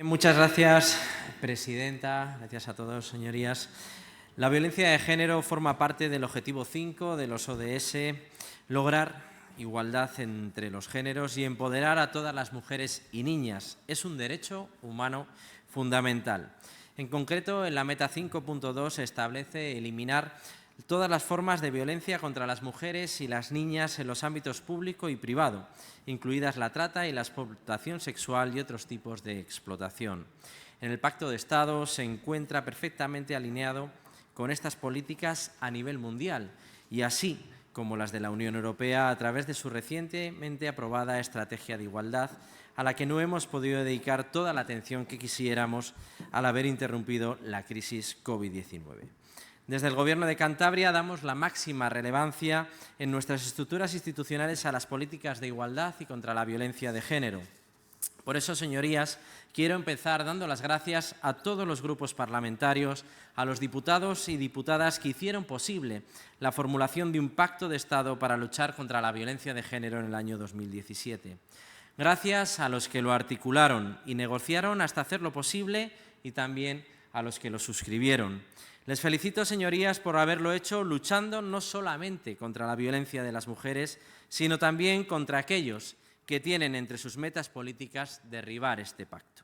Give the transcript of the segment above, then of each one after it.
Muchas gracias, presidenta. Gracias a todos, señorías. La violencia de género forma parte del objetivo 5 de los ODS, lograr igualdad entre los géneros y empoderar a todas las mujeres y niñas. Es un derecho humano fundamental. En concreto, en la meta 5.2 se establece eliminar todas las formas de violencia contra las mujeres y las niñas en los ámbitos público y privado, incluidas la trata y la explotación sexual y otros tipos de explotación. En el Pacto de Estado se encuentra perfectamente alineado con estas políticas a nivel mundial y así como las de la Unión Europea a través de su recientemente aprobada Estrategia de Igualdad, a la que no hemos podido dedicar toda la atención que quisiéramos al haber interrumpido la crisis COVID-19. Desde el Gobierno de Cantabria damos la máxima relevancia en nuestras estructuras institucionales a las políticas de igualdad y contra la violencia de género. Por eso, señorías, quiero empezar dando las gracias a todos los grupos parlamentarios, a los diputados y diputadas que hicieron posible la formulación de un pacto de Estado para luchar contra la violencia de género en el año 2017. Gracias a los que lo articularon y negociaron hasta hacerlo posible y también a los que lo suscribieron. Les felicito, señorías, por haberlo hecho luchando no solamente contra la violencia de las mujeres, sino también contra aquellos que tienen entre sus metas políticas derribar este pacto.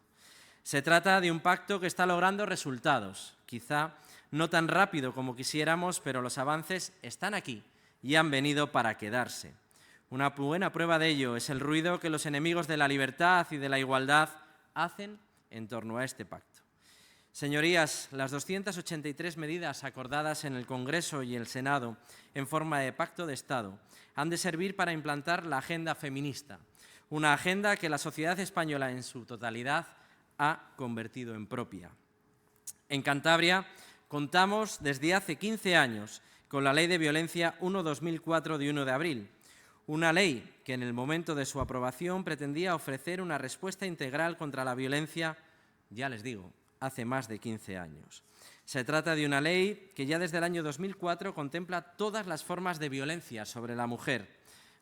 Se trata de un pacto que está logrando resultados, quizá no tan rápido como quisiéramos, pero los avances están aquí y han venido para quedarse. Una buena prueba de ello es el ruido que los enemigos de la libertad y de la igualdad hacen en torno a este pacto. Señorías, las 283 medidas acordadas en el Congreso y el Senado en forma de pacto de Estado han de servir para implantar la agenda feminista, una agenda que la sociedad española en su totalidad ha convertido en propia. En Cantabria contamos desde hace 15 años con la Ley de Violencia 1/2004 de 1 de abril, una ley que en el momento de su aprobación pretendía ofrecer una respuesta integral contra la violencia, ya les digo, hace más de 15 años. Se trata de una ley que ya desde el año 2004 contempla todas las formas de violencia sobre la mujer.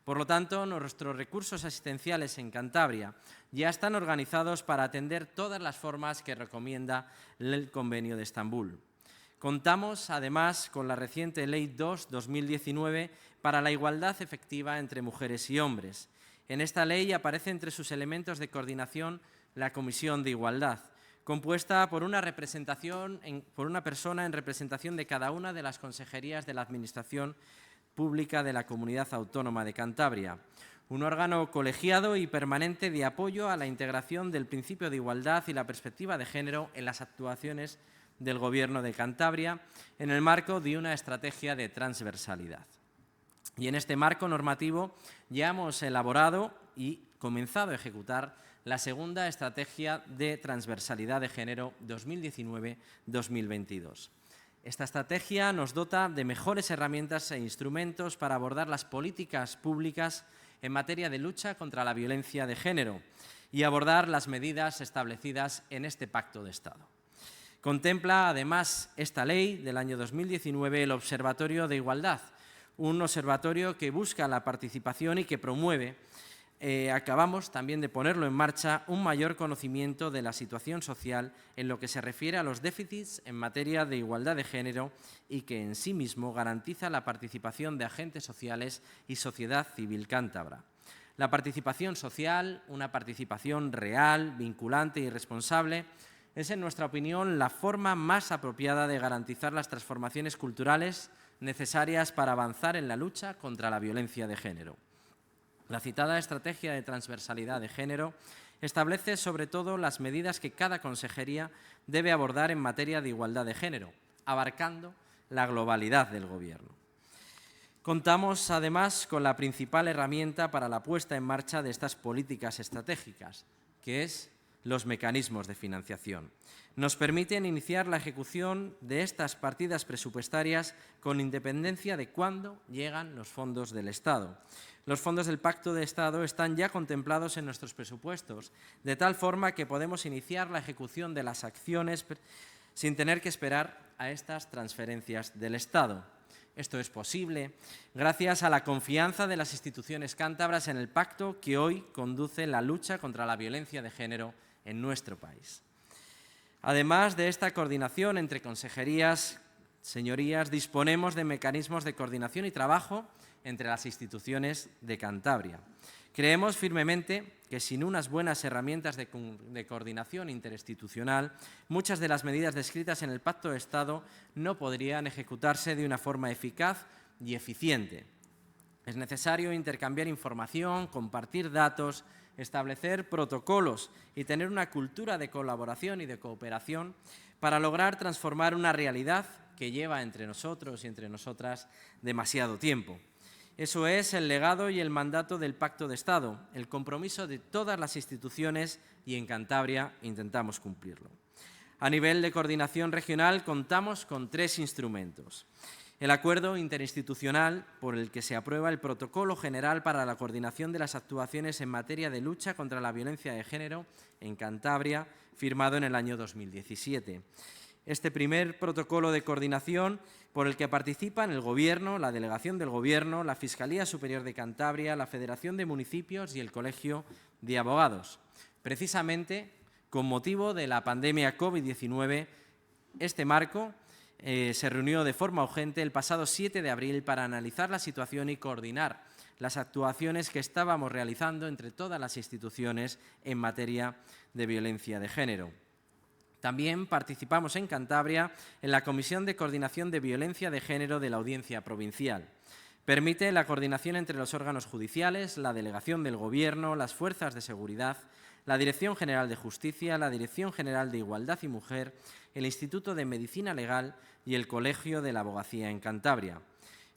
Por lo tanto, nuestros recursos asistenciales en Cantabria ya están organizados para atender todas las formas que recomienda el Convenio de Estambul. Contamos, además, con la reciente Ley 2/2019 para la igualdad efectiva entre mujeres y hombres. En esta ley aparece entre sus elementos de coordinación la Comisión de Igualdad, compuesta por una persona en representación de cada una de las consejerías de la Administración Pública de la Comunidad Autónoma de Cantabria, un órgano colegiado y permanente de apoyo a la integración del principio de igualdad y la perspectiva de género en las actuaciones del Gobierno de Cantabria en el marco de una estrategia de transversalidad. Y en este marco normativo ya hemos elaborado y comenzado a ejecutar la segunda Estrategia de Transversalidad de Género 2019-2022. Esta estrategia nos dota de mejores herramientas e instrumentos para abordar las políticas públicas en materia de lucha contra la violencia de género y abordar las medidas establecidas en este Pacto de Estado. Contempla, además, esta ley del año 2019 el Observatorio de Igualdad, un observatorio que busca la participación y que promueve, acabamos también de ponerlo en marcha, un mayor conocimiento de la situación social en lo que se refiere a los déficits en materia de igualdad de género y que en sí mismo garantiza la participación de agentes sociales y sociedad civil cántabra. La participación social, una participación real, vinculante y responsable, es, en nuestra opinión, la forma más apropiada de garantizar las transformaciones culturales necesarias para avanzar en la lucha contra la violencia de género. La citada Estrategia de Transversalidad de Género establece sobre todo las medidas que cada consejería debe abordar en materia de igualdad de género, abarcando la globalidad del Gobierno. Contamos, además, con la principal herramienta para la puesta en marcha de estas políticas estratégicas, que es los mecanismos de financiación. Nos permiten iniciar la ejecución de estas partidas presupuestarias con independencia de cuándo llegan los fondos del Estado. Los fondos del Pacto de Estado están ya contemplados en nuestros presupuestos, de tal forma que podemos iniciar la ejecución de las acciones sin tener que esperar a estas transferencias del Estado. Esto es posible gracias a la confianza de las instituciones cántabras en el pacto que hoy conduce la lucha contra la violencia de género en nuestro país. Además de esta coordinación entre consejerías, señorías, disponemos de mecanismos de coordinación y trabajo entre las instituciones de Cantabria. Creemos firmemente que sin unas buenas herramientas de coordinación interinstitucional, muchas de las medidas descritas en el Pacto de Estado no podrían ejecutarse de una forma eficaz y eficiente. Es necesario intercambiar información, compartir datos, establecer protocolos y tener una cultura de colaboración y de cooperación para lograr transformar una realidad que lleva entre nosotros y entre nosotras demasiado tiempo. Eso es el legado y el mandato del Pacto de Estado, el compromiso de todas las instituciones y en Cantabria intentamos cumplirlo. A nivel de coordinación regional contamos con 3 instrumentos. El acuerdo interinstitucional por el que se aprueba el Protocolo General para la coordinación de las actuaciones en materia de lucha contra la violencia de género en Cantabria, firmado en el año 2017. Este primer protocolo de coordinación por el que participan el Gobierno, la Delegación del Gobierno, la Fiscalía Superior de Cantabria, la Federación de Municipios y el Colegio de Abogados. Precisamente, con motivo de la pandemia COVID-19, este marco se reunió de forma urgente el pasado 7 de abril para analizar la situación y coordinar las actuaciones que estábamos realizando entre todas las instituciones en materia de violencia de género. También participamos en Cantabria en la Comisión de Coordinación de Violencia de Género de la Audiencia Provincial. Permite la coordinación entre los órganos judiciales, la Delegación del Gobierno, las fuerzas de seguridad, la Dirección General de Justicia, la Dirección General de Igualdad y Mujer, el Instituto de Medicina Legal y el Colegio de la Abogacía en Cantabria.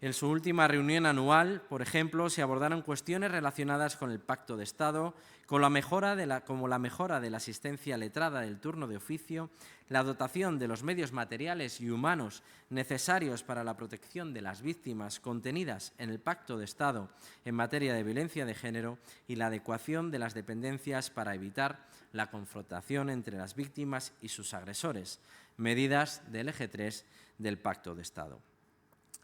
En su última reunión anual, por ejemplo, se abordaron cuestiones relacionadas con el Pacto de Estado, como la mejora de la asistencia letrada del turno de oficio, la dotación de los medios materiales y humanos necesarios para la protección de las víctimas contenidas en el Pacto de Estado en materia de violencia de género y la adecuación de las dependencias para evitar la confrontación entre las víctimas y sus agresores, medidas del eje 3 del Pacto de Estado.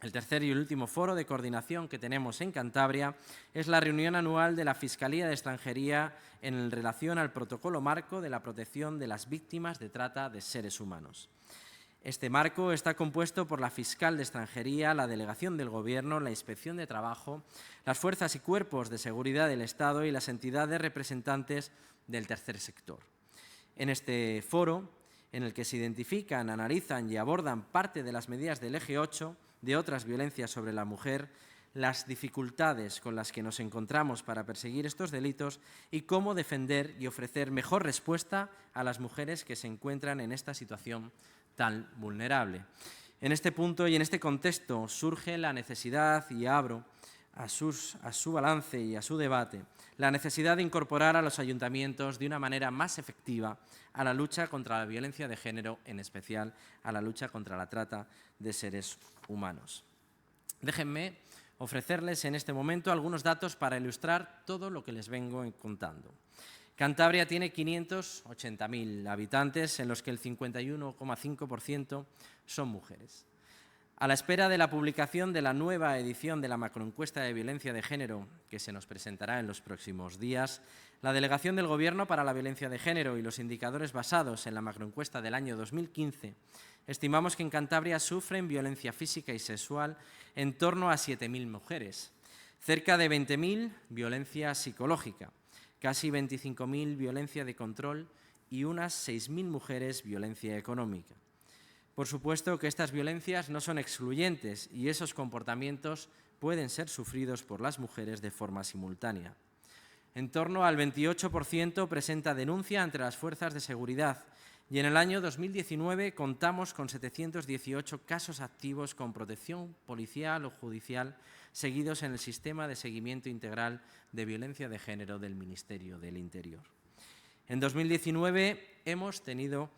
El tercer y último foro de coordinación que tenemos en Cantabria es la reunión anual de la Fiscalía de Extranjería en relación al protocolo marco de la protección de las víctimas de trata de seres humanos. Este marco está compuesto por la Fiscal de Extranjería, la Delegación del Gobierno, la Inspección de Trabajo, las fuerzas y cuerpos de seguridad del Estado y las entidades representantes del tercer sector. En este foro, en el que se identifican, analizan y abordan parte de las medidas del eje 8, de otras violencias sobre la mujer, las dificultades con las que nos encontramos para perseguir estos delitos y cómo defender y ofrecer mejor respuesta a las mujeres que se encuentran en esta situación tan vulnerable. En este punto y en este contexto surge la necesidad, y abro a su balance y a su debate, la necesidad de incorporar a los ayuntamientos de una manera más efectiva a la lucha contra la violencia de género, en especial a la lucha contra la trata de seres humanos. Déjenme ofrecerles en este momento algunos datos para ilustrar todo lo que les vengo contando. Cantabria tiene 580.000 habitantes, en los que el 51,5% son mujeres. A la espera de la publicación de la nueva edición de la macroencuesta de violencia de género, que se nos presentará en los próximos días, la Delegación del Gobierno para la Violencia de Género y los indicadores basados en la macroencuesta del año 2015, estimamos que en Cantabria sufren violencia física y sexual en torno a 7.000 mujeres, cerca de 20.000 violencia psicológica, casi 25.000 violencia de control y unas 6.000 mujeres violencia económica. Por supuesto que estas violencias no son excluyentes y esos comportamientos pueden ser sufridos por las mujeres de forma simultánea. En torno al 28% presenta denuncia ante las fuerzas de seguridad y en el año 2019 contamos con 718 casos activos con protección policial o judicial seguidos en el Sistema de Seguimiento Integral de Violencia de Género del Ministerio del Interior. En 2019 hemos tenido,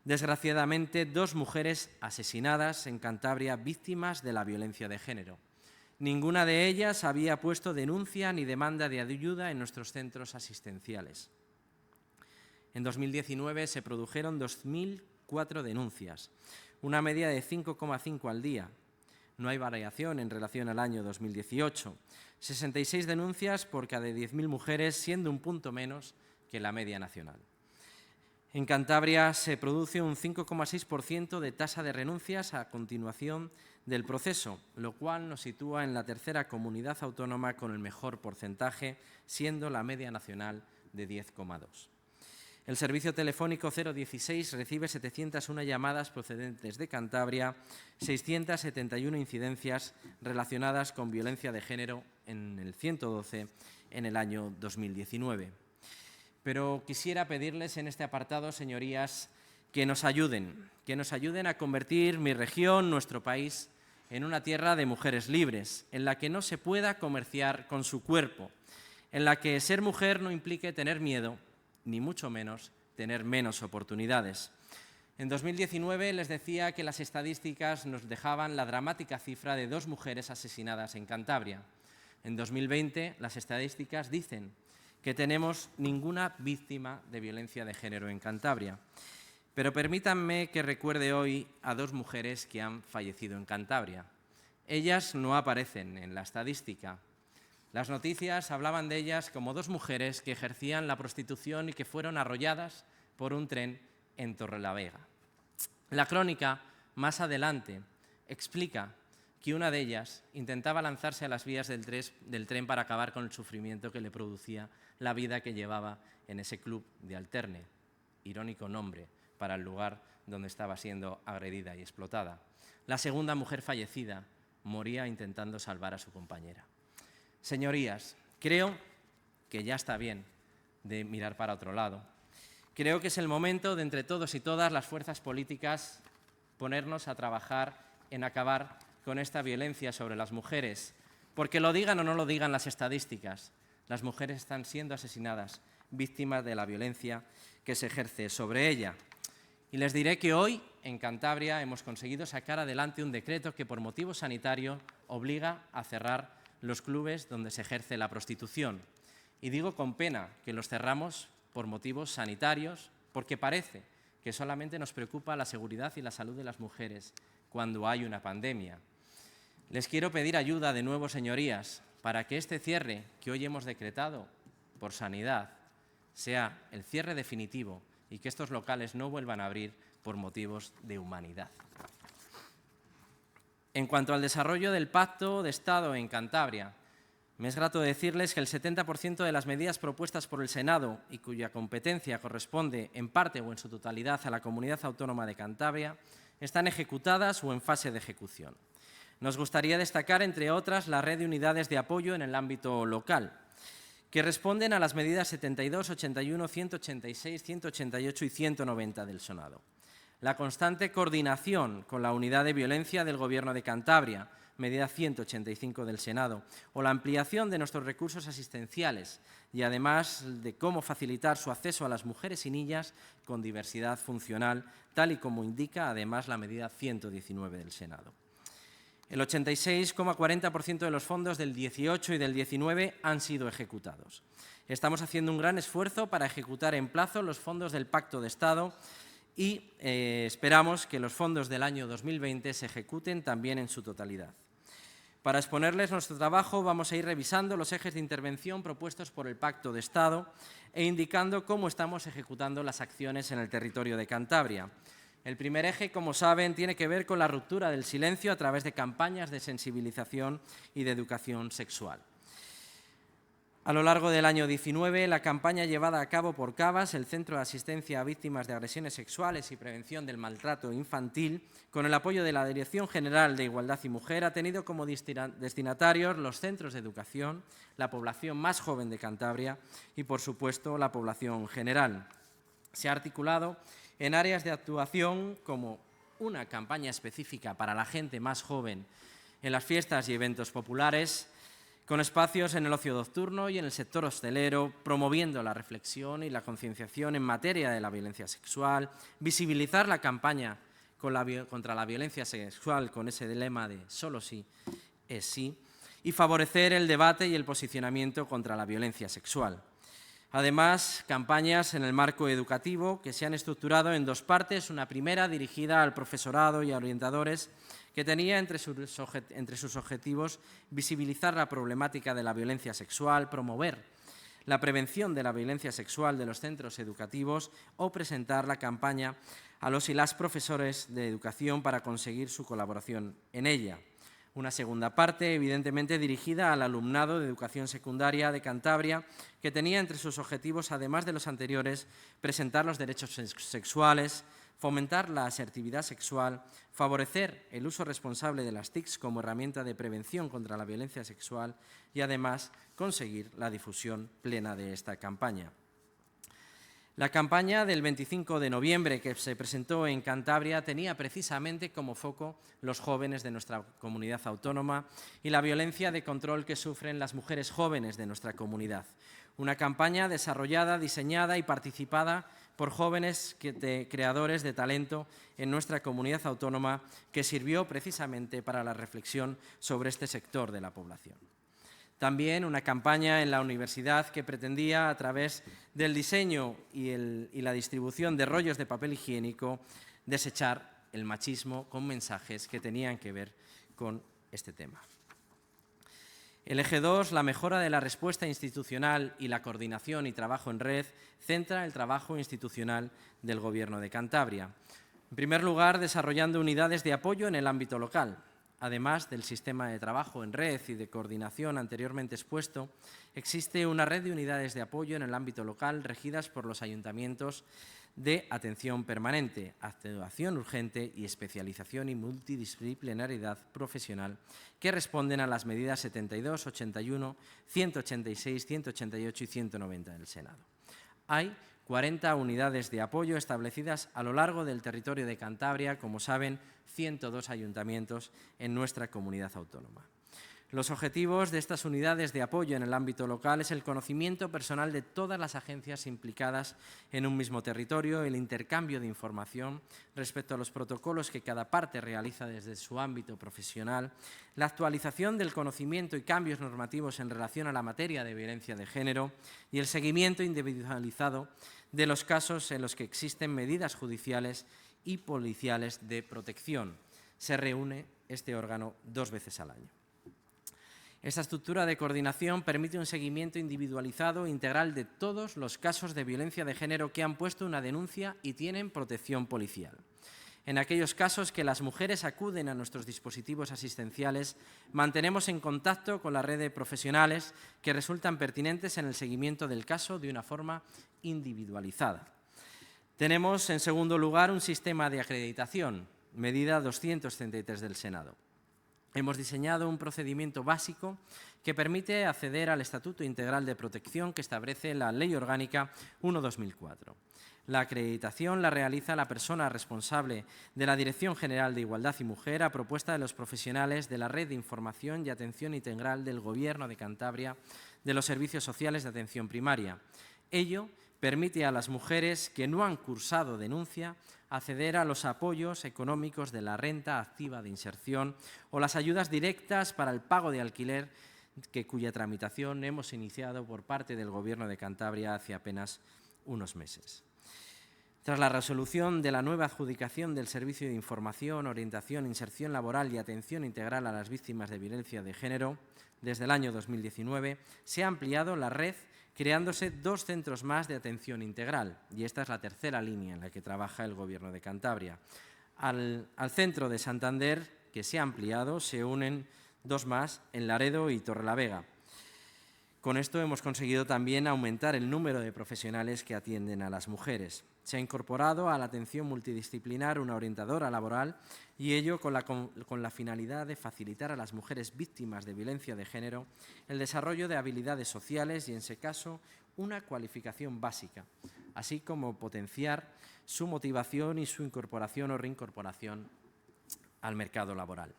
desgraciadamente, 2 mujeres asesinadas en Cantabria víctimas de la violencia de género. Ninguna de ellas había puesto denuncia ni demanda de ayuda en nuestros centros asistenciales. En 2019 se produjeron 2.004 denuncias, una media de 5,5 al día. No hay variación en relación al año 2018. 66 denuncias por cada 10.000 mujeres, siendo un punto menos que la media nacional. En Cantabria se produce un 5,6% de tasa de renuncias a continuación del proceso, lo cual nos sitúa en la tercera comunidad autónoma con el mejor porcentaje, siendo la media nacional de 10,2. El servicio telefónico 016 recibe 701 llamadas procedentes de Cantabria, 671 incidencias relacionadas con violencia de género en el 112 en el año 2019. Pero quisiera pedirles en este apartado, señorías, que nos ayuden a convertir mi región, nuestro país, en una tierra de mujeres libres, en la que no se pueda comerciar con su cuerpo, en la que ser mujer no implique tener miedo, ni mucho menos tener menos oportunidades. En 2019 les decía que las estadísticas nos dejaban la dramática cifra de 2 mujeres asesinadas en Cantabria. En 2020 las estadísticas dicen que tenemos ninguna víctima de violencia de género en Cantabria. Pero permítanme que recuerde hoy a 2 mujeres que han fallecido en Cantabria. Ellas no aparecen en la estadística. Las noticias hablaban de ellas como 2 mujeres que ejercían la prostitución y que fueron arrolladas por un tren en Torrelavega. La crónica, más adelante, explica que una de ellas intentaba lanzarse a las vías del tren para acabar con el sufrimiento que le producía la vida que llevaba en ese club de Alterne. Irónico nombre para el lugar donde estaba siendo agredida y explotada. La segunda mujer fallecida moría intentando salvar a su compañera. Señorías, creo que ya está bien de mirar para otro lado. Creo que es el momento de, entre todos y todas las fuerzas políticas, ponernos a trabajar en acabar con esta violencia sobre las mujeres, porque lo digan o no lo digan las estadísticas, las mujeres están siendo asesinadas, víctimas de la violencia que se ejerce sobre ella. Y les diré que hoy, en Cantabria, hemos conseguido sacar adelante un decreto que, por motivos sanitarios, obliga a cerrar los clubes donde se ejerce la prostitución. Y digo con pena que los cerramos por motivos sanitarios, porque parece que solamente nos preocupa la seguridad y la salud de las mujeres cuando hay una pandemia. Les quiero pedir ayuda de nuevo, señorías, para que este cierre que hoy hemos decretado por sanidad sea el cierre definitivo y que estos locales no vuelvan a abrir por motivos de humanidad. En cuanto al desarrollo del Pacto de Estado en Cantabria, me es grato decirles que el 70% de las medidas propuestas por el Senado y cuya competencia corresponde en parte o en su totalidad a la Comunidad Autónoma de Cantabria están ejecutadas o en fase de ejecución. Nos gustaría destacar, entre otras, la red de unidades de apoyo en el ámbito local, que responden a las medidas 72, 81, 186, 188 y 190 del Senado. La constante coordinación con la Unidad de Violencia del Gobierno de Cantabria, medida 185 del Senado, o la ampliación de nuestros recursos asistenciales y, además, de cómo facilitar su acceso a las mujeres y niñas con diversidad funcional, tal y como indica, además, la medida 119 del Senado. El 86,40% de los fondos del 18 y del 19 han sido ejecutados. Estamos haciendo un gran esfuerzo para ejecutar en plazo los fondos del Pacto de Estado y esperamos que los fondos del año 2020 se ejecuten también en su totalidad. Para exponerles nuestro trabajo vamos a ir revisando los ejes de intervención propuestos por el Pacto de Estado e indicando cómo estamos ejecutando las acciones en el territorio de Cantabria. El primer eje, como saben, tiene que ver con la ruptura del silencio a través de campañas de sensibilización y de educación sexual. A lo largo del año 19, la campaña llevada a cabo por CAVAS, el Centro de Asistencia a Víctimas de Agresiones Sexuales y Prevención del Maltrato Infantil, con el apoyo de la Dirección General de Igualdad y Mujer, ha tenido como destinatarios los centros de educación, la población más joven de Cantabria y, por supuesto, la población general. Se ha articulado en áreas de actuación como una campaña específica para la gente más joven en las fiestas y eventos populares, con espacios en el ocio nocturno y en el sector hostelero, promoviendo la reflexión y la concienciación en materia de la violencia sexual, visibilizar la campaña contra la violencia sexual con ese lema de solo sí es sí, y favorecer el debate y el posicionamiento contra la violencia sexual. Además, campañas en el marco educativo que se han estructurado en 2 partes, una primera dirigida al profesorado y a orientadores, que tenía entre sus objetivos visibilizar la problemática de la violencia sexual, promover la prevención de la violencia sexual de los centros educativos o presentar la campaña a los y las profesores de educación para conseguir su colaboración en ella. Una segunda parte, evidentemente, dirigida al alumnado de educación secundaria de Cantabria, que tenía entre sus objetivos, además de los anteriores, presentar los derechos sexuales, fomentar la asertividad sexual, favorecer el uso responsable de las TICs como herramienta de prevención contra la violencia sexual y, además, conseguir la difusión plena de esta campaña. La campaña del 25 de noviembre que se presentó en Cantabria tenía precisamente como foco los jóvenes de nuestra comunidad autónoma y la violencia de control que sufren las mujeres jóvenes de nuestra comunidad. Una campaña desarrollada, diseñada y participada por jóvenes creadores de talento en nuestra comunidad autónoma que sirvió precisamente para la reflexión sobre este sector de la población. También una campaña en la universidad que pretendía, a través del diseño y la distribución de rollos de papel higiénico, desechar el machismo con mensajes que tenían que ver con este tema. El eje 2, la mejora de la respuesta institucional y la coordinación y trabajo en red, centra el trabajo institucional del Gobierno de Cantabria. En primer lugar, desarrollando unidades de apoyo en el ámbito local. Además del sistema de trabajo en red y de coordinación anteriormente expuesto, existe una red de unidades de apoyo en el ámbito local regidas por los ayuntamientos de atención permanente, actuación urgente y especialización y multidisciplinariedad profesional que responden a las medidas 72, 81, 186, 188 y 190 del Senado. Hay 40 unidades de apoyo establecidas a lo largo del territorio de Cantabria, como saben, 102 ayuntamientos en nuestra comunidad autónoma. Los objetivos de estas unidades de apoyo en el ámbito local es el conocimiento personal de todas las agencias implicadas en un mismo territorio, el intercambio de información respecto a los protocolos que cada parte realiza desde su ámbito profesional, la actualización del conocimiento y cambios normativos en relación a la materia de violencia de género y el seguimiento individualizado de los casos en los que existen medidas judiciales y policiales de protección. Se reúne este órgano 2 veces al año. Esta estructura de coordinación permite un seguimiento individualizado e integral de todos los casos de violencia de género que han puesto una denuncia y tienen protección policial. En aquellos casos que las mujeres acuden a nuestros dispositivos asistenciales, mantenemos en contacto con la red de profesionales que resultan pertinentes en el seguimiento del caso de una forma individualizada. Tenemos, en segundo lugar, un sistema de acreditación, medida 233 del Senado. Hemos diseñado un procedimiento básico que permite acceder al Estatuto Integral de Protección que establece la Ley Orgánica 1/2004. La acreditación la realiza la persona responsable de la Dirección General de Igualdad y Mujer a propuesta de los profesionales de la Red de Información y Atención Integral del Gobierno de Cantabria de los Servicios Sociales de Atención Primaria. Ello permite a las mujeres que no han cursado denuncia acceder a los apoyos económicos de la renta activa de inserción o las ayudas directas para el pago de alquiler, cuya tramitación hemos iniciado por parte del Gobierno de Cantabria hace apenas unos meses. Tras la resolución de la nueva adjudicación del Servicio de Información, Orientación, Inserción Laboral y Atención Integral a las Víctimas de Violencia de Género, desde el año 2019, se ha ampliado la red creándose 2 centros más de atención integral, y esta es la tercera línea en la que trabaja el Gobierno de Cantabria. Al centro de Santander, que se ha ampliado, se unen 2 más en Laredo y Torrelavega. Con esto hemos conseguido también aumentar el número de profesionales que atienden a las mujeres. Se ha incorporado a la atención multidisciplinar una orientadora laboral y ello con la finalidad de facilitar a las mujeres víctimas de violencia de género el desarrollo de habilidades sociales y, en ese caso, una cualificación básica, así como potenciar su motivación y su incorporación o reincorporación al mercado laboral.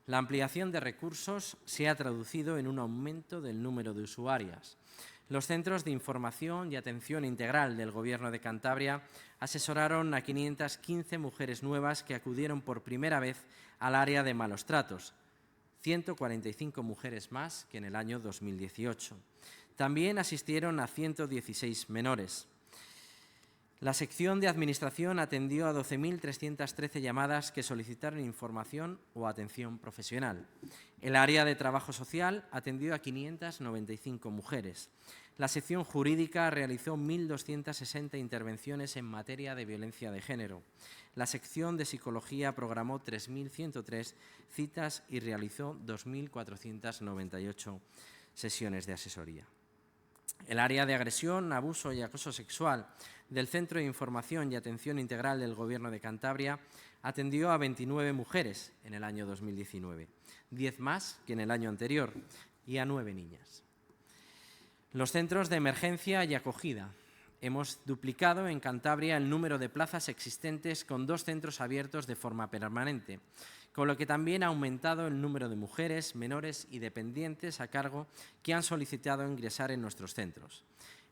La ampliación de recursos se ha traducido en un aumento del número de usuarias. Los centros de información y atención integral del Gobierno de Cantabria asesoraron a 515 mujeres nuevas que acudieron por primera vez al área de malos tratos, 145 mujeres más que en el año 2018. También asistieron a 116 menores. La sección de Administración atendió a 12.313 llamadas que solicitaron información o atención profesional. El área de Trabajo Social atendió a 595 mujeres. La sección Jurídica realizó 1.260 intervenciones en materia de violencia de género. La sección de Psicología programó 3.103 citas y realizó 2.498 sesiones de asesoría. El área de Agresión, Abuso y Acoso Sexual del Centro de Información y Atención Integral del Gobierno de Cantabria atendió a 29 mujeres en el año 2019, 10 más que en el año anterior, y a 9 niñas. Los centros de emergencia y acogida. Hemos duplicado en Cantabria el número de plazas existentes con 2 centros abiertos de forma permanente, con lo que también ha aumentado el número de mujeres, menores y dependientes a cargo que han solicitado ingresar en nuestros centros.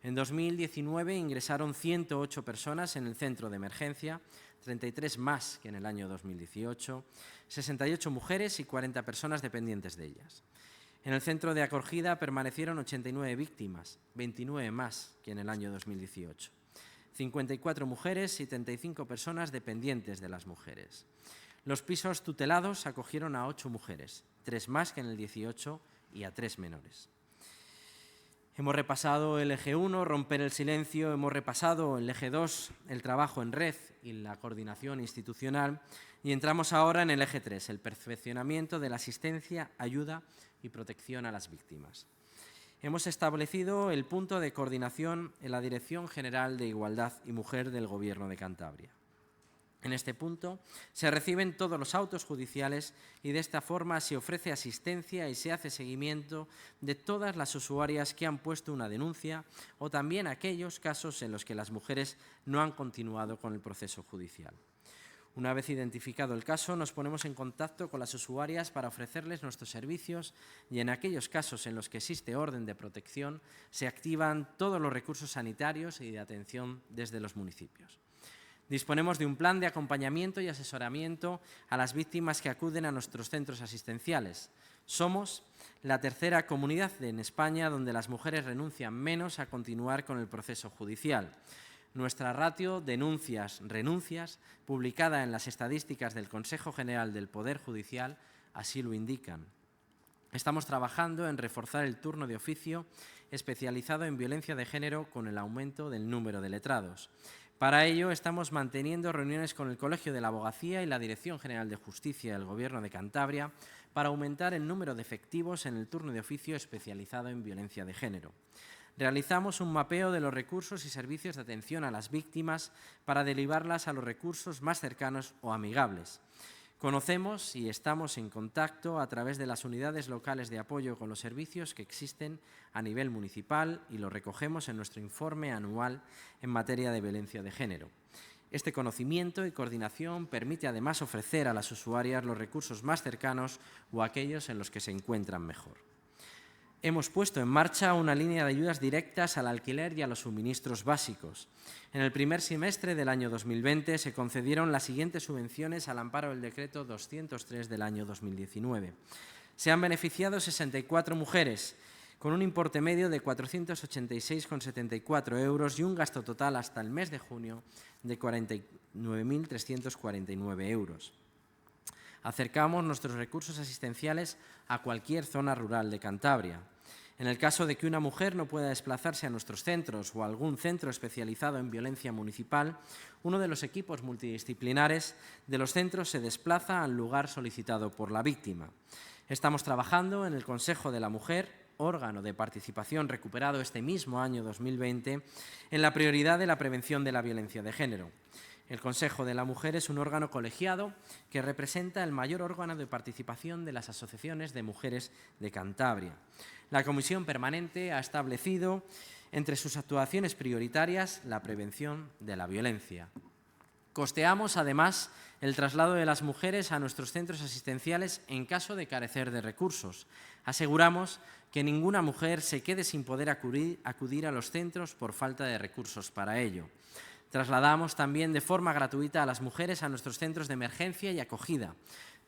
En 2019 ingresaron 108 personas en el centro de emergencia, 33 más que en el año 2018, 68 mujeres y 40 personas dependientes de ellas. En el centro de acogida permanecieron 89 víctimas, 29 más que en el año 2018. 54 mujeres y 75 personas dependientes de las mujeres. Los pisos tutelados acogieron a 8 mujeres, 3 más que en el 18 y a 3 menores. Hemos repasado el eje 1, romper el silencio, hemos repasado el eje 2, el trabajo en red y la coordinación institucional, y entramos ahora en el eje 3, el perfeccionamiento de la asistencia, ayuda y protección a las víctimas. Hemos establecido el punto de coordinación en la Dirección General de Igualdad y Mujer del Gobierno de Cantabria. En este punto se reciben todos los autos judiciales y de esta forma se ofrece asistencia y se hace seguimiento de todas las usuarias que han puesto una denuncia o también aquellos casos en los que las mujeres no han continuado con el proceso judicial. Una vez identificado el caso, nos ponemos en contacto con las usuarias para ofrecerles nuestros servicios y en aquellos casos en los que existe orden de protección se activan todos los recursos sanitarios y de atención desde los municipios. Disponemos de un plan de acompañamiento y asesoramiento a las víctimas que acuden a nuestros centros asistenciales. Somos la tercera comunidad en España donde las mujeres renuncian menos a continuar con el proceso judicial. Nuestra ratio denuncias-renuncias, publicada en las estadísticas del Consejo General del Poder Judicial, así lo indican. Estamos trabajando en reforzar el turno de oficio especializado en violencia de género con el aumento del número de letrados. Para ello, estamos manteniendo reuniones con el Colegio de la Abogacía y la Dirección General de Justicia del Gobierno de Cantabria para aumentar el número de efectivos en el turno de oficio especializado en violencia de género. Realizamos un mapeo de los recursos y servicios de atención a las víctimas para derivarlas a los recursos más cercanos o amigables. Conocemos y estamos en contacto a través de las unidades locales de apoyo con los servicios que existen a nivel municipal y lo recogemos en nuestro informe anual en materia de violencia de género. Este conocimiento y coordinación permite además ofrecer a las usuarias los recursos más cercanos o aquellos en los que se encuentran mejor. Hemos puesto en marcha una línea de ayudas directas al alquiler y a los suministros básicos. En el primer semestre del año 2020 se concedieron las siguientes subvenciones al amparo del decreto 203 del año 2019. Se han beneficiado 64 mujeres con un importe medio de 486,74 euros y un gasto total hasta el mes de junio de 49.349 euros. Acercamos nuestros recursos asistenciales a cualquier zona rural de Cantabria. En el caso de que una mujer no pueda desplazarse a nuestros centros o a algún centro especializado en violencia municipal, uno de los equipos multidisciplinares de los centros se desplaza al lugar solicitado por la víctima. Estamos trabajando en el Consejo de la Mujer, órgano de participación recuperado este mismo año 2020, en la prioridad de la prevención de la violencia de género. El Consejo de la Mujer es un órgano colegiado que representa el mayor órgano de participación de las asociaciones de mujeres de Cantabria. La Comisión Permanente ha establecido entre sus actuaciones prioritarias la prevención de la violencia. Costeamos, además, el traslado de las mujeres a nuestros centros asistenciales en caso de carecer de recursos. Aseguramos que ninguna mujer se quede sin poder acudir a los centros por falta de recursos para ello. Trasladamos también de forma gratuita a las mujeres a nuestros centros de emergencia y acogida.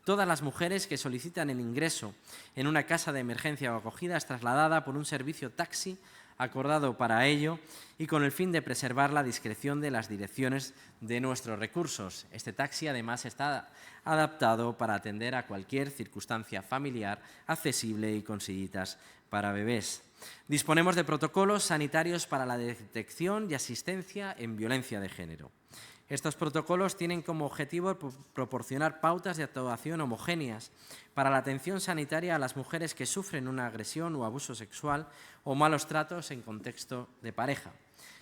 Todas las mujeres que solicitan el ingreso en una casa de emergencia o acogida es trasladada por un servicio taxi acordado para ello y con el fin de preservar la discreción de las direcciones de nuestros recursos. Este taxi, además, está adaptado para atender a cualquier circunstancia familiar, accesible y con sillitas para bebés. Disponemos de protocolos sanitarios para la detección y asistencia en violencia de género. Estos protocolos tienen como objetivo proporcionar pautas de actuación homogéneas para la atención sanitaria a las mujeres que sufren una agresión o abuso sexual o malos tratos en contexto de pareja.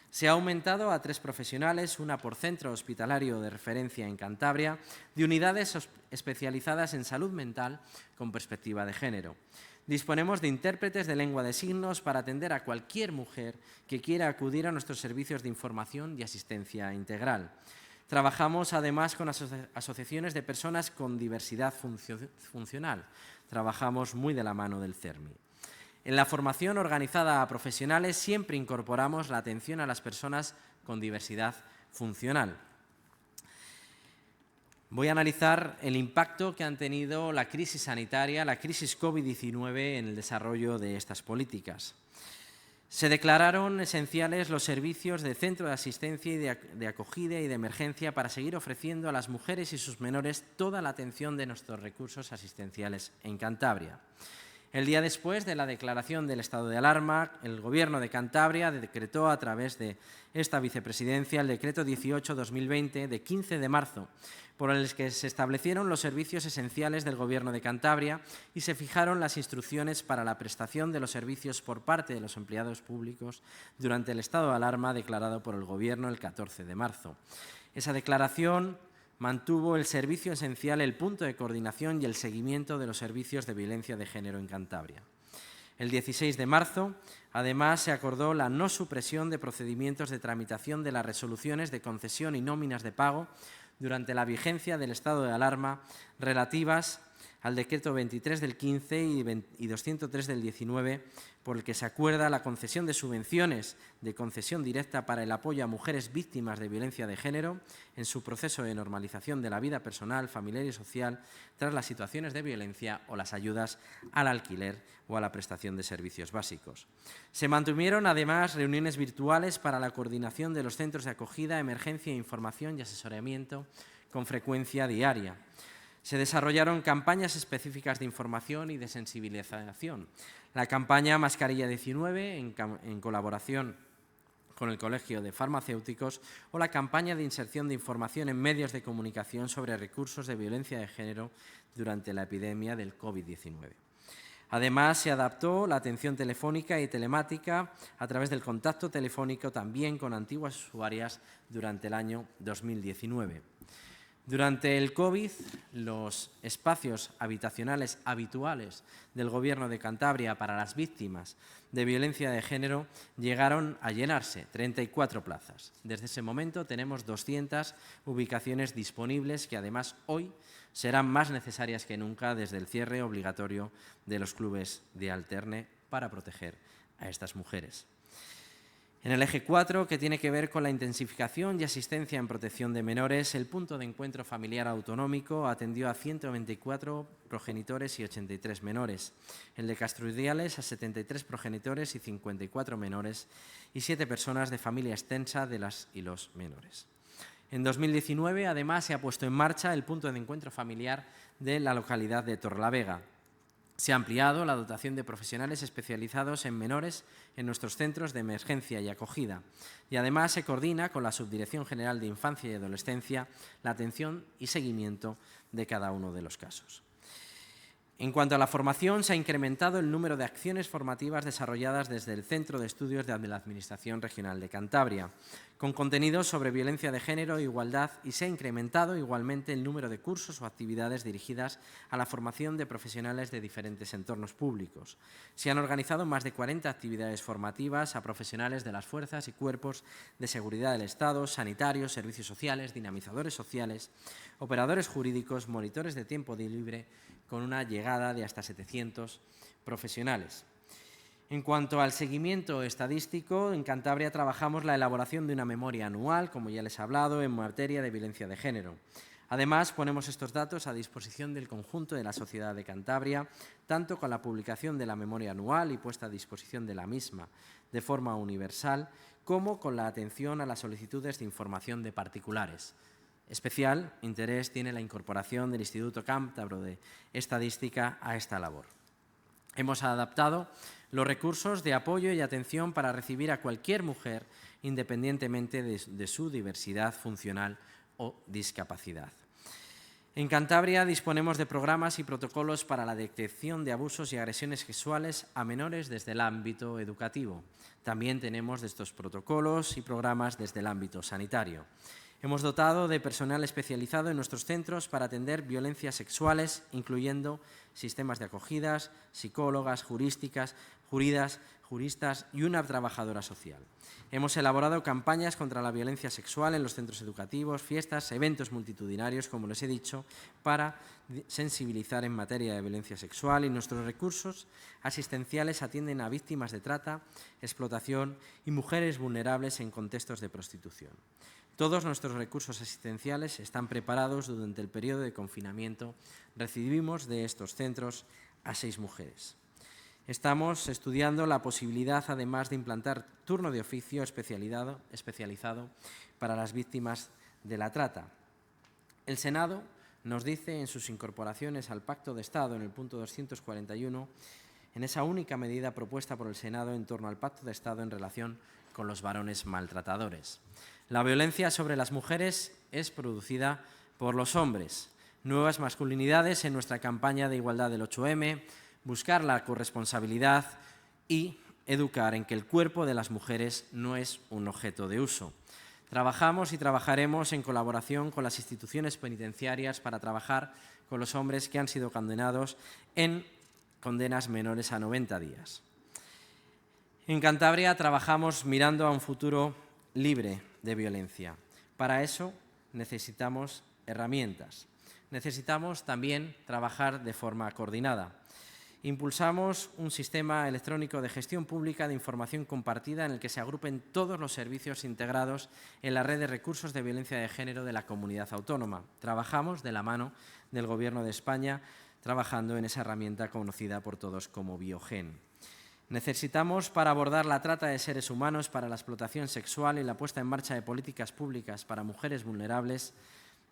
Se ha aumentado a 3 profesionales, una por centro hospitalario de referencia en Cantabria, de unidades especializadas en salud mental con perspectiva de género. Disponemos de intérpretes de lengua de signos para atender a cualquier mujer que quiera acudir a nuestros servicios de información y asistencia integral. Trabajamos además con asociaciones de personas con diversidad funcional. Trabajamos muy de la mano del CERMI. En la formación organizada a profesionales siempre incorporamos la atención a las personas con diversidad funcional. Voy a analizar el impacto que han tenido la crisis sanitaria, la crisis COVID-19 en el desarrollo de estas políticas. Se declararon esenciales los servicios de centro de asistencia y de acogida y de emergencia para seguir ofreciendo a las mujeres y sus menores toda la atención de nuestros recursos asistenciales en Cantabria. El día después de la declaración del estado de alarma, el Gobierno de Cantabria decretó a través de esta vicepresidencia el decreto 18/2020 de 15 de marzo, por el que se establecieron los servicios esenciales del Gobierno de Cantabria y se fijaron las instrucciones para la prestación de los servicios por parte de los empleados públicos durante el estado de alarma declarado por el Gobierno el 14 de marzo. Esa declaración mantuvo el servicio esencial el punto de coordinación y el seguimiento de los servicios de violencia de género en Cantabria. El 16 de marzo, además, se acordó la no supresión de procedimientos de tramitación de las resoluciones de concesión y nóminas de pago durante la vigencia del estado de alarma relativas al decreto 23 del 15 y 203 del 19, por el que se acuerda la concesión de subvenciones de concesión directa para el apoyo a mujeres víctimas de violencia de género en su proceso de normalización de la vida personal, familiar y social tras las situaciones de violencia o las ayudas al alquiler o a la prestación de servicios básicos. Se mantuvieron además reuniones virtuales para la coordinación de los centros de acogida, emergencia, información y asesoramiento con frecuencia diaria. Se desarrollaron campañas específicas de información y de sensibilización. La campaña Mascarilla 19, en colaboración con el Colegio de Farmacéuticos, o la campaña de inserción de información en medios de comunicación sobre recursos de violencia de género durante la epidemia del COVID-19. Además, se adaptó la atención telefónica y telemática a través del contacto telefónico también con antiguas usuarias durante el año 2019. Durante el COVID, los espacios habitacionales habituales del Gobierno de Cantabria para las víctimas de violencia de género llegaron a llenarse, 34 plazas. Desde ese momento tenemos 200 ubicaciones disponibles que además hoy serán más necesarias que nunca desde el cierre obligatorio de los clubes de alterne para proteger a estas mujeres. En el eje 4, que tiene que ver con la intensificación y asistencia en protección de menores, el punto de encuentro familiar autonómico atendió a 124 progenitores y 83 menores. El de Castrudiales a 73 progenitores y 54 menores y 7 personas de familia extensa de las y los menores. En 2019, además, se ha puesto en marcha el punto de encuentro familiar de la localidad de Torrelavega. Se ha ampliado la dotación de profesionales especializados en menores en nuestros centros de emergencia y acogida y además se coordina con la Subdirección General de Infancia y Adolescencia la atención y seguimiento de cada uno de los casos. En cuanto a la formación, se ha incrementado el número de acciones formativas desarrolladas desde el Centro de Estudios de la Administración Regional de Cantabria, con contenidos sobre violencia de género e igualdad, y se ha incrementado igualmente el número de cursos o actividades dirigidas a la formación de profesionales de diferentes entornos públicos. Se han organizado más de 40 actividades formativas a profesionales de las fuerzas y cuerpos de seguridad del Estado, sanitarios, servicios sociales, dinamizadores sociales, operadores jurídicos, monitores de tiempo libre, con una llegada de hasta 700 profesionales. En cuanto al seguimiento estadístico, en Cantabria trabajamos la elaboración de una memoria anual, como ya les he hablado, en materia de violencia de género. Además, ponemos estos datos a disposición del conjunto de la sociedad de Cantabria, tanto con la publicación de la memoria anual y puesta a disposición de la misma de forma universal, como con la atención a las solicitudes de información de particulares. Especial interés tiene la incorporación del Instituto Cántabro de Estadística a esta labor. Hemos adaptado los recursos de apoyo y atención para recibir a cualquier mujer, independientemente de su diversidad funcional o discapacidad. En Cantabria disponemos de programas y protocolos para la detección de abusos y agresiones sexuales a menores desde el ámbito educativo. También tenemos de estos protocolos y programas desde el ámbito sanitario. Hemos dotado de personal especializado en nuestros centros para atender violencias sexuales, incluyendo sistemas de acogidas, psicólogas, juristas y una trabajadora social. Hemos elaborado campañas contra la violencia sexual en los centros educativos, fiestas, eventos multitudinarios, como les he dicho, para sensibilizar en materia de violencia sexual, y nuestros recursos asistenciales atienden a víctimas de trata, explotación y mujeres vulnerables en contextos de prostitución. Todos nuestros recursos asistenciales están preparados. Durante el periodo de confinamiento recibimos de estos centros a 6 mujeres. Estamos estudiando la posibilidad, además, de implantar turno de oficio especializado para las víctimas de la trata. El Senado nos dice en sus incorporaciones al Pacto de Estado, en el punto 241, en esa única medida propuesta por el Senado en torno al Pacto de Estado en relación con los varones maltratadores. La violencia sobre las mujeres es producida por los hombres. Nuevas masculinidades en nuestra campaña de igualdad del 8M, buscar la corresponsabilidad y educar en que el cuerpo de las mujeres no es un objeto de uso. Trabajamos y trabajaremos en colaboración con las instituciones penitenciarias para trabajar con los hombres que han sido condenados en condenas menores a 90 días. En Cantabria trabajamos mirando a un futuro libre de violencia. Para eso necesitamos herramientas. Necesitamos también trabajar de forma coordinada. Impulsamos un sistema electrónico de gestión pública de información compartida en el que se agrupen todos los servicios integrados en la red de recursos de violencia de género de la comunidad autónoma. Trabajamos de la mano del Gobierno de España, trabajando en esa herramienta conocida por todos como Biogen. Necesitamos, para abordar la trata de seres humanos, para la explotación sexual y la puesta en marcha de políticas públicas para mujeres vulnerables,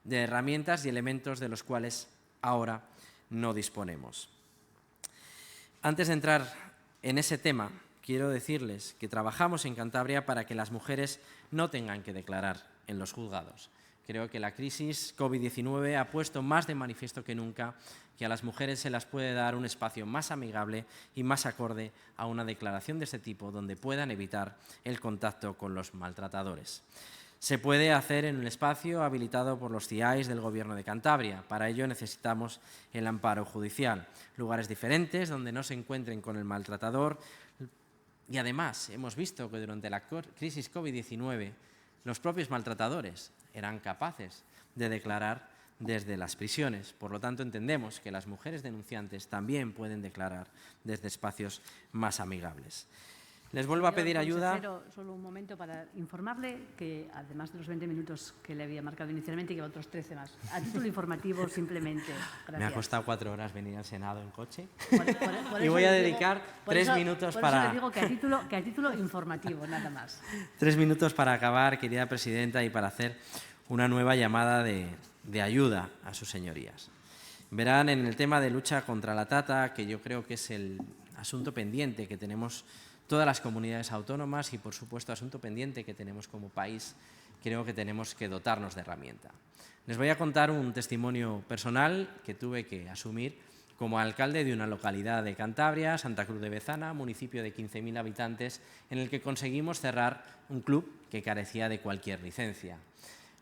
de herramientas y elementos de los cuales ahora no disponemos. Antes de entrar en ese tema, quiero decirles que trabajamos en Cantabria para que las mujeres no tengan que declarar en los juzgados. Creo que la crisis COVID-19 ha puesto más de manifiesto que nunca que a las mujeres se las puede dar un espacio más amigable y más acorde a una declaración de este tipo, donde puedan evitar el contacto con los maltratadores. Se puede hacer en un espacio habilitado por los CIAIs del Gobierno de Cantabria. Para ello necesitamos el amparo judicial, lugares diferentes donde no se encuentren con el maltratador. Y además hemos visto que durante la crisis COVID-19 los propios maltratadores eran capaces de declarar desde las prisiones. Por lo tanto, entendemos que las mujeres denunciantes también pueden declarar desde espacios más amigables. Les vuelvo a pedir ayuda. Solo un momento para informarle que, además de los 20 minutos que le había marcado inicialmente, lleva otros 13 más. A título informativo, simplemente. Gracias. Me ha costado 4 horas venir al Senado en coche. Por y voy a dedicar 3 minutos para... Por eso le digo que a título informativo, nada más. 3 minutos para acabar, querida presidenta, y para hacer una nueva llamada de ayuda a sus señorías. Verán, en el tema de lucha contra la trata, que yo creo que es el asunto pendiente que tenemos todas las comunidades autónomas y, por supuesto, asunto pendiente que tenemos como país, creo que tenemos que dotarnos de herramienta. Les voy a contar un testimonio personal que tuve que asumir como alcalde de una localidad de Cantabria, Santa Cruz de Bezana, municipio de 15.000 habitantes, en el que conseguimos cerrar un club que carecía de cualquier licencia.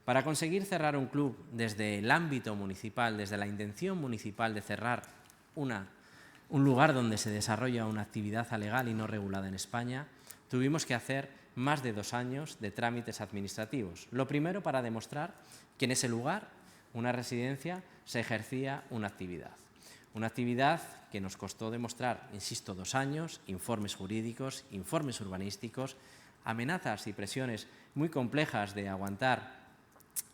Para conseguir cerrar un club desde el ámbito municipal, desde la intención municipal de cerrar un lugar donde se desarrolla una actividad legal y no regulada en España, tuvimos que hacer más de 2 años de trámites administrativos. Lo primero, para demostrar que en ese lugar, una residencia, se ejercía una actividad que nos costó demostrar, insisto, 2 años, informes jurídicos, informes urbanísticos, amenazas y presiones muy complejas de aguantar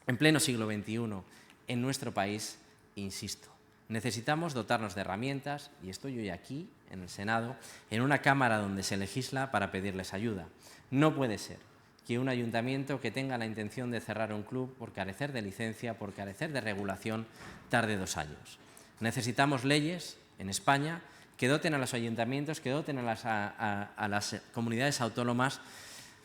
en pleno siglo XXI en nuestro país, insisto. Necesitamos dotarnos de herramientas, y estoy hoy aquí, en el Senado, en una Cámara donde se legisla para pedirles ayuda. No puede ser que un ayuntamiento que tenga la intención de cerrar un club por carecer de licencia, por carecer de regulación, tarde 2 años. Necesitamos leyes en España que doten a los ayuntamientos, que doten a las comunidades autónomas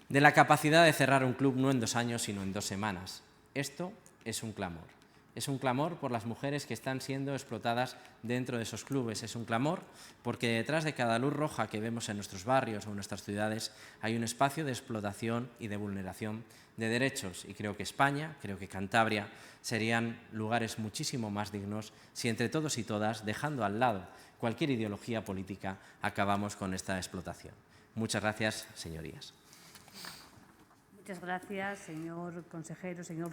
de la capacidad de cerrar un club no en 2 años, sino en 2 semanas. Esto es un clamor. Es un clamor por las mujeres que están siendo explotadas dentro de esos clubes. Es un clamor porque detrás de cada luz roja que vemos en nuestros barrios o en nuestras ciudades hay un espacio de explotación y de vulneración de derechos. Y creo que España, creo que Cantabria serían lugares muchísimo más dignos si entre todos y todas, dejando al lado cualquier ideología política, acabamos con esta explotación. Muchas gracias, señorías. Muchas gracias, señor consejero, señor